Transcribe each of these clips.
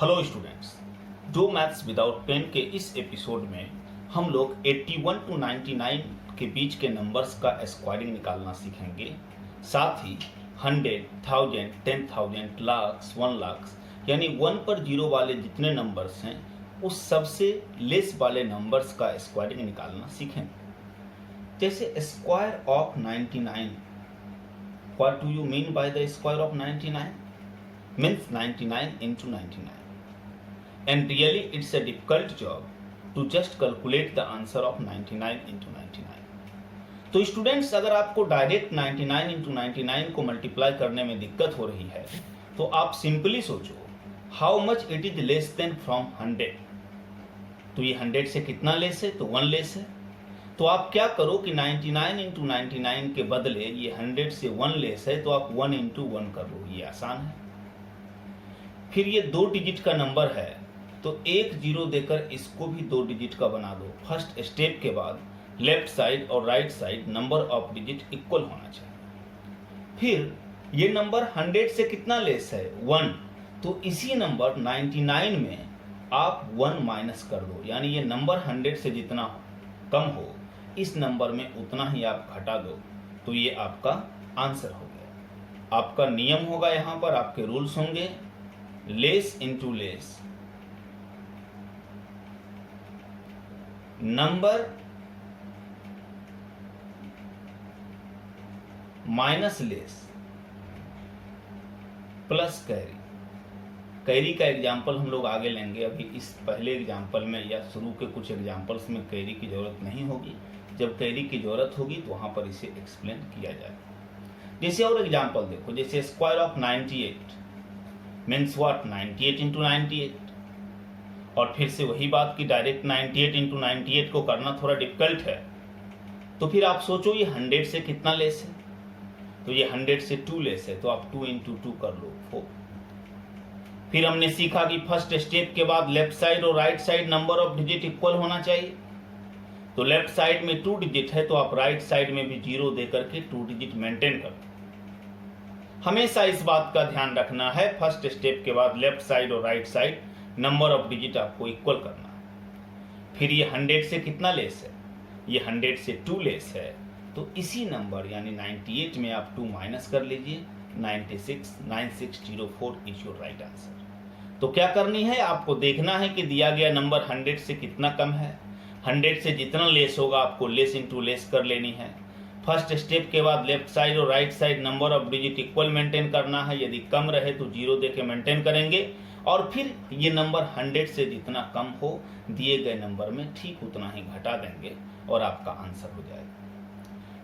Hello students, do maths without pen के इस episode में हम लोग 81 टू 99 के बीच के नंबर्स का स्क्वायरिंग निकालना सीखेंगे। साथ ही 100, 1000, 10,000, लाख्स, 1 लाख यानी 1 पर 0 वाले जितने नंबर्स हैं उस सबसे लेस वाले नंबर्स का स्क्वायरिंग निकालना सीखेंगे। जैसे square of 99, what do you mean by the square of 99? Means 99 into 99. And really it's a difficult job to just calculate the answer of 99 into 99. तो स्टूडेंट्स, अगर आपको डायरेक्ट 99 into 99 को multiply करने में दिक्कत हो रही है तो आप सिंपली सोचो how much it is less than from 100। तो ये 100 से कितना लेस है? तो 1 लेस है। तो आप क्या करो कि 99 into 99 के बदले ये 100 से 1 लेस है तो आप 1 into 1 कर लो, ये आसान है। फिर ये 2 डिजिट का नंबर है तो एक जीरो देकर इसको भी 2 डिजिट का बना दो। फर्स्ट स्टेप के बाद लेफ्ट साइड और right side number of digit equal होना चाहिए। फिर ये नंबर 100 से कितना लेस है? 1। तो इसी नंबर 99 में आप 1 माइनस कर दो, यानी ये नंबर 100 से जितना कम हो इस नंबर में उतना ही आप घटा दो, तो ये आपका आंसर हो गया। आपका नियम होगा, यहाँ पर आपके रूल्स होंगे, less into less, number minus less plus carry. Carry का एग्जाम्पल हम लोग आगे लेंगे, अभी इस पहले एग्जाम्पल में या शुरू के कुछ एग्जाम्पल्स में कैरी की जरूरत नहीं होगी। जब कैरी की जरूरत होगी तो वहां पर इसे एक्सप्लेन किया जाएगा। जैसे और एग्जाम्पल देखो, जैसे square of 98 means what? 98 into 98। और फिर से वही बात कि डायरेक्ट 98 इंटू 98 को करना थोड़ा डिफिकल्ट है, तो फिर आप सोचो ये 100 से कितना लेस है? तो ये 100 से 2 लेस है, तो आप 2 इंटू 2 कर लो, 4। फिर हमने सीखा कि फर्स्ट स्टेप के बाद लेफ्ट साइड और right side number of digit equal होना चाहिए। तो लेफ्ट साइड में 2 डिजिट है तो आप राइट साइड में भी 0 देकर के 2 डिजिट मेंटेन कर दो। हमेशा इस बात का ध्यान रखना है, फर्स्ट स्टेप के बाद लेफ्ट साइड और right side number of digit आपको इक्वल करना है। फिर ये 100 से कितना लेस है? ये 100 से 2 लेस है, तो इसी नंबर यानी 98 में आप 2 माइनस कर लीजिए। 96,9604 इज योर राइट आंसर। तो क्या करनी है, आपको देखना है कि दिया गया नंबर 100 से कितना कम है। 100 से जितना लेस होगा आपको लेस इंटू लेस कर लेनी है। फर्स्ट स्टेप के बाद लेफ्ट साइड और right side number of digit equal maintain करना है। यदि कम रहे तो 0 देके मेंटेन करेंगे और फिर ये नंबर 100 से जितना कम हो दिए गए नंबर में ठीक उतना ही घटा देंगे और आपका आंसर हो जाएगा।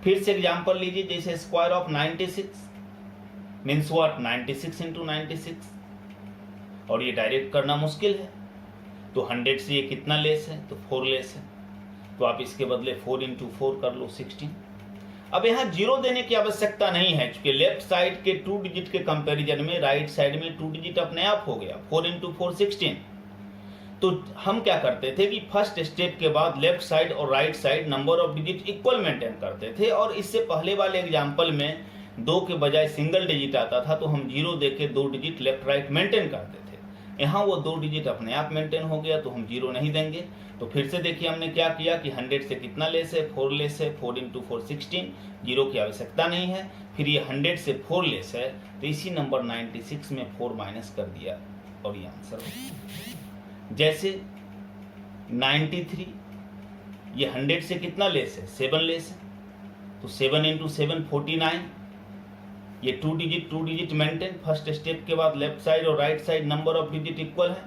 फिर से एग्जांपल लीजिए, जैसे square of 96 means what? 96 into 96। और ये डायरेक्ट करना मुश्किल है, तो 100 से ये कितना लेस है? तो 4 लेस है, तो आप इसके बदले 4 इंटू 4 कर लो, 16। अब यहाँ 0 देने की आवश्यकता नहीं है, क्योंकि लेफ्ट साइड के 2 डिजिट के कंपैरिजन में राइट साइड में 2 डिजिट अपने आप हो गया। 4 इंटू 4 16। तो हम क्या करते थे कि फर्स्ट स्टेप के बाद लेफ्ट साइड और right side number of digit equal maintain करते थे, और इससे पहले वाले एग्जाम्पल में 2 के बजाय सिंगल डिजिट आता था तो हम 0 देके 2 डिजिट लेफ्ट राइट मेंटेन करते थे। यहाँ वो 2 डिजिट अपने आप मेंटेन हो गया तो हम 0 नहीं देंगे। तो फिर से देखिए हमने क्या किया कि 100 से कितना लेस है? 4 लेस है। 4 इंटू 4 16, 0 की आवश्यकता नहीं है। फिर ये 100 से 4 लेस है तो इसी नंबर 96 में 4 माइनस कर दिया और ये आंसर हो गया। जैसे 93, ये 100 से कितना लेस है? 7 लेस है, तो 7 इंटू 7 49। ये 2 डिजिट मेंटेन। फर्स्ट स्टेप के बाद लेफ्ट साइड और right side number of digit equal है।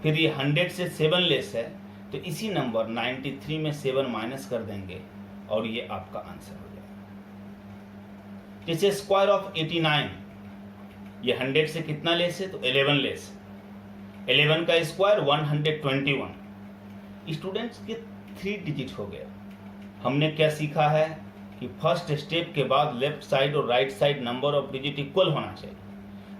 फिर ये 100 से 7 लेस है तो इसी नंबर 93 में 7 माइनस कर देंगे और ये आपका आंसर हो जाएगा। जैसे स्क्वायर ऑफ 89, ये 100 से कितना लेस है? तो 11 लेस है। 11 का स्क्वायर 121। स्टूडेंट्स के 3 डिजिट हो गया। हमने क्या सीखा है कि फर्स्ट स्टेप के बाद लेफ्ट साइड और right side number of digit equal होना चाहिए।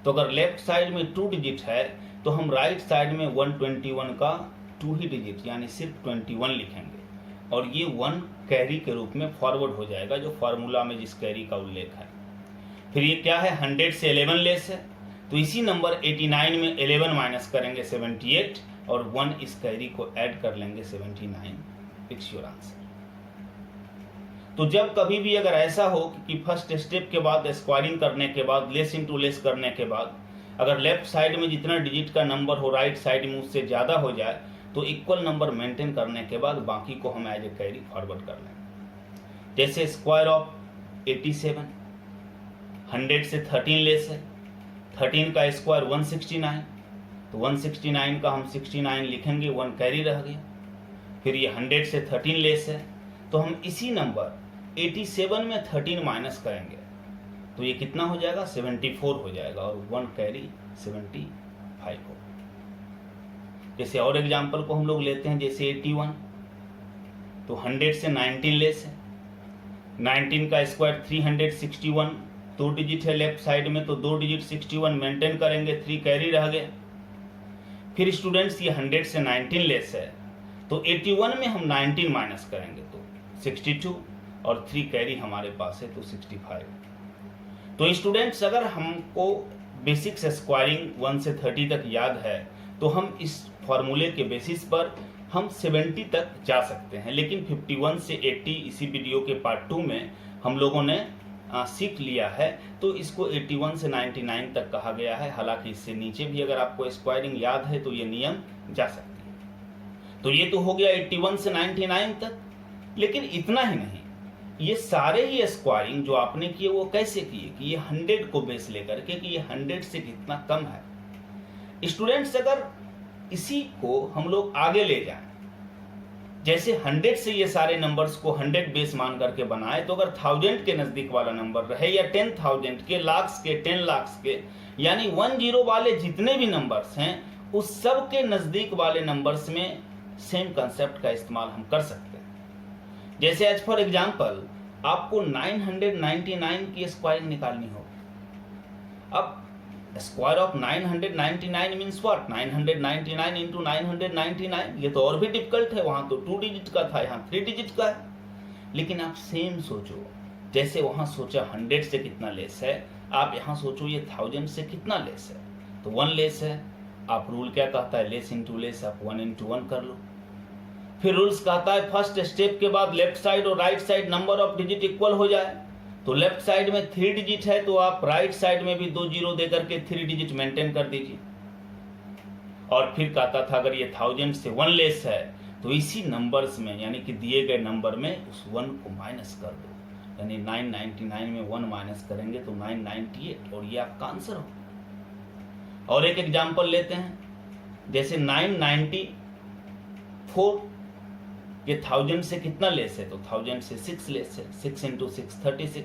तो अगर लेफ्ट साइड में 2 डिजिट है तो हम राइट साइड में 121 का 2 ही डिजिट यानी सिर्फ 21 लिखेंगे और ये 1 कैरी के रूप में फॉरवर्ड हो जाएगा, जो फार्मूला में जिस कैरी का उल्लेख है। फिर ये क्या है? 100 से 11 लेस है तो इसी नंबर 89 में 11 माइनस करेंगे 78 और 1 इस कैरी को ऐड कर लेंगे 79। Fix your answer. तो जब कभी भी अगर ऐसा हो कि फर्स्ट स्टेप के बाद स्क्वायरिंग करने के बाद लेस इनटू लेस करने के बाद अगर लेफ्ट साइड में जितना डिजिट का नंबर हो राइट साइड में उससे ज़्यादा हो जाए तो इक्वल नंबर मेंटेन करने के बाद बाकी को हम एज ए कैरी फॉरवर्ड कर लेंगे। जैसे स्क्वायर ऑफ 87, 100 से 13 लेस है, 13 का स्क्वायर 169, तो 169 का हम 69 लिखेंगे, 1 कैरी रह गया। फिर ये 100 से 13 लेस है, तो हम इसी नंबर 87 में 13 माइनस करेंगे तो ये कितना हो जाएगा, 74 हो जाएगा और 1 कैरी 75 हो। जैसे और एग्जाम्पल को हम लोग लेते हैं, जैसे 81, तो 100 से 19 लेस है, 19 का स्क्वायर 361, 2 डिजिट है लेफ्ट साइड में तो 2 डिजिट 61 मेंटेन करेंगे, 3 कैरी रह गया। फिर स्टूडेंट्स ये 100 से 19 लेस है तो 81 में हम 19 माइनस करेंगे तो 62 और 3 कैरी हमारे पास है तो 65। तो स्टूडेंट्स अगर हमको बेसिक्स स्क्वायरिंग 1 से 30 तक याद है तो हम इस फॉर्मूले के बेसिस पर हम 70 तक जा सकते हैं, लेकिन 51 से 80 इसी वीडियो के पार्ट 2 में हम लोगों ने सीख लिया है, तो इसको 81 से 99 तक कहा गया है। हालांकि इससे नीचे भी अगर आपको स्क्वायरिंग याद है तो ये नियम जा सकते हैं। तो ये तो हो गया 81 से 99 तक, लेकिन इतना ही नहीं, ये सारे ही स्क्वायरिंग जो आपने किए वो कैसे किए कि ये 100 को बेस लेकर के कि ये 100 से कितना कम है। स्टूडेंट्स अगर इसी को हम लोग आगे ले जाएं, जैसे 100 से ये सारे नंबर्स को 100 बेस मान करके बनाए, तो अगर 1000 के नजदीक वाला नंबर रहे या 10,000 के, लाख्स के, 10 लाख्स के, यानी 10 वाले जितने भी नंबर्स हैं उस सब के नजदीक वाले नंबर्स में सेम कंसेप्ट का इस्तेमाल हम कर सकते हैं। जैसे एज फॉर एग्जाम्पल आपको 999 की स्क्वायरिंग निकालनी हो। अब square of 999 means what, 999 into 999, ये तो और भी डिफिकल्ट है। वहां तो 2 डिजिट का था, यहाँ 3 डिजिट का है। लेकिन आप सेम सोचो, जैसे वहां सोचा 100 से कितना लेस है, आप यहाँ सोचो ये 1000 से कितना लेस है, तो 1 लेस है। आप रूल क्या कहता है, लेस इंटू लेस, आप 1 इंटू 1 कर लो। फिर रूल्स कहता है फर्स्ट स्टेप के बाद लेफ्ट साइड और right side number of digit equal हो जाए, तो लेफ्ट साइड में 3 डिजिट है तो आप राइट साइड में भी 2 जीरो देकर के 3 डिजिट मेंटेन कर दीजिए। और फिर कहता था अगर ये 1000 से 1 लेस है तो इसी नंबर्स में यानी कि दिए गए नंबर में उस 1 को माइनस कर दो, यानी 999 में 1 माइनस करेंगे तो 998 और ये आपका आंसर हो। और एक एग्जांपल लेते हैं, जैसे 994, ये 1000 से कितना लेस है, तो 1000 से 6 लेस है, 6 इंटू 6 36।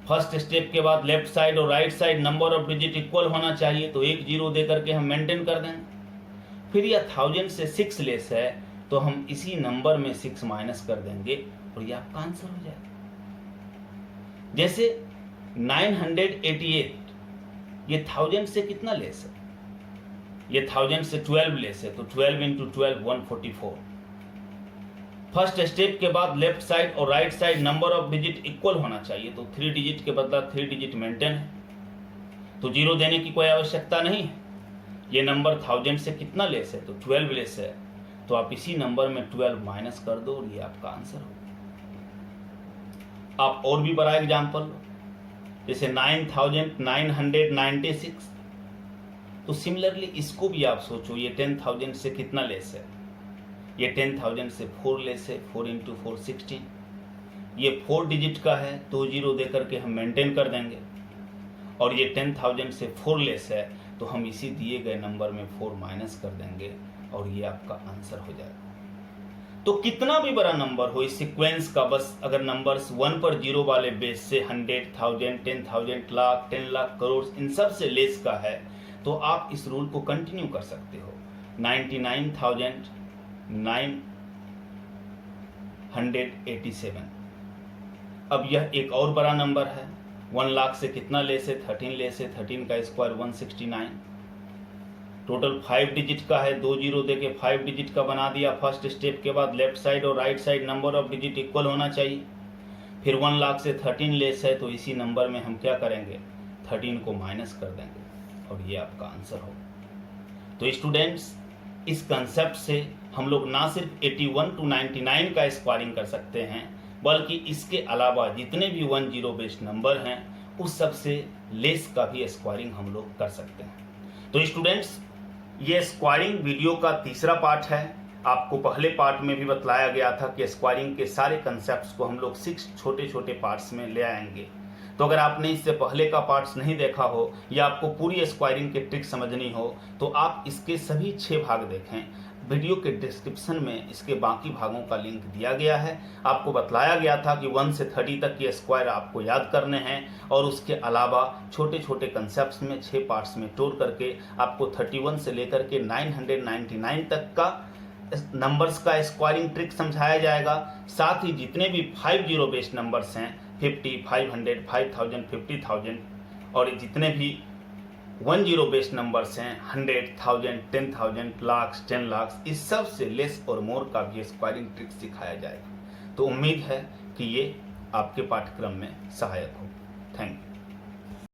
फर्स्ट स्टेप के बाद लेफ्ट साइड और right side number of digit equal होना चाहिए, तो 1 जीरो दे करके हम मेंटेन कर देंगे। फिर यह 1000 से 6 लेस है तो हम इसी नंबर में 6 माइनस कर देंगे और ये आपका आंसर हो जाएगा। जैसे 988, ये 1000 से कितना लेस है, ये 1000 से 12 लेस है, तो 12 इंटू 12 144। फर्स्ट स्टेप के बाद लेफ्ट साइड और right side number of digit equal होना चाहिए, तो 3 डिजिट के बदला 3 डिजिट मेंटेन है, तो जीरो देने की कोई आवश्यकता नहीं है। ये नंबर 1000 से कितना लेस है, तो 12 लेस है, तो आप इसी नंबर में 12 माइनस कर दो और ये आपका आंसर हो। आप और भी बड़ा एग्जाम्पल लो, जैसे 9996, तो सिमिलरली इसको भी आप सोचो, ये 10,000 से कितना लेस है, ये 10,000 से 4 लेस है, 4 इंटू 4 16, ये 4 डिजिट का है, 2 जीरो दे करके हम मेंटेन कर देंगे। और ये 10,000 से 4 लेस है तो हम इसी दिए गए नंबर में 4 माइनस कर देंगे और ये आपका आंसर हो जाएगा। तो कितना भी बड़ा नंबर हो इस सीक्वेंस का, बस अगर नंबर्स 1 पर 0 वाले बेस से 100, 1000, 10,000, लाख, 10 लाख, करोड़, इन सब से लेस का है, तो आप इस रूल को कंटिन्यू कर सकते हो। 99,987। अब यह एक और बड़ा नंबर है, 1 लाख से कितना लेस है, 13 लेस है, 13 का स्क्वायर 169, टोटल 5 डिजिट का है, 2 जीरो देके 5 डिजिट का बना दिया। फर्स्ट स्टेप के बाद लेफ्ट साइड और right side number of digit equal होना चाहिए। फिर 1 लाख से 13 लेस है तो इसी नंबर में हम क्या करेंगे, 13 को माइनस कर देंगे और ये आपका आंसर हो। तो स्टूडेंट्स, इस कंसेप्ट से हम लोग ना सिर्फ 81 to 99 का स्क्वायरिंग कर सकते हैं, बल्कि इसके अलावा जितने भी 10 बेस्ड नंबर हैं उस सब से लेस का भी स्क्वायरिंग हम लोग कर सकते हैं। तो स्टूडेंट्स, ये स्क्वायरिंग वीडियो का तीसरा पार्ट है। आपको पहले पार्ट में भी बतलाया गया था कि स्क्वायरिंग के सारे कंसेप्ट्स को हम लोग 6 छोटे छोटे पार्ट्स में ले आएंगे। तो अगर आपने इससे पहले का पार्ट्स नहीं देखा हो या आपको पूरी स्क्वायरिंग की ट्रिक समझनी हो तो आप इसके सभी 6 भाग देखें। वीडियो के डिस्क्रिप्शन में इसके बाकी भागों का लिंक दिया गया है। आपको बतलाया गया था कि 1 से 30 तक के स्क्वायर आपको याद करने हैं और उसके अलावा छोटे छोटे कंसेप्ट्स में 6 पार्ट्स में तोड़ करके आपको 31 से लेकर के 999 तक का नंबर्स का स्क्वायरिंग ट्रिक समझाया जाएगा। साथ ही जितने भी 50 बेस्ड नंबर्स हैं 50, 500, 5000, 50,000 और जितने भी 10 बेस्ड नंबर्स हैं 100, 1000, 10,000, लाख, 10 लाख, इस सब से लेस और मोर का भी स्क्वायरिंग ट्रिक सिखाया जाएगा। तो उम्मीद है कि ये आपके पाठ्यक्रम में सहायक हो। Thank you.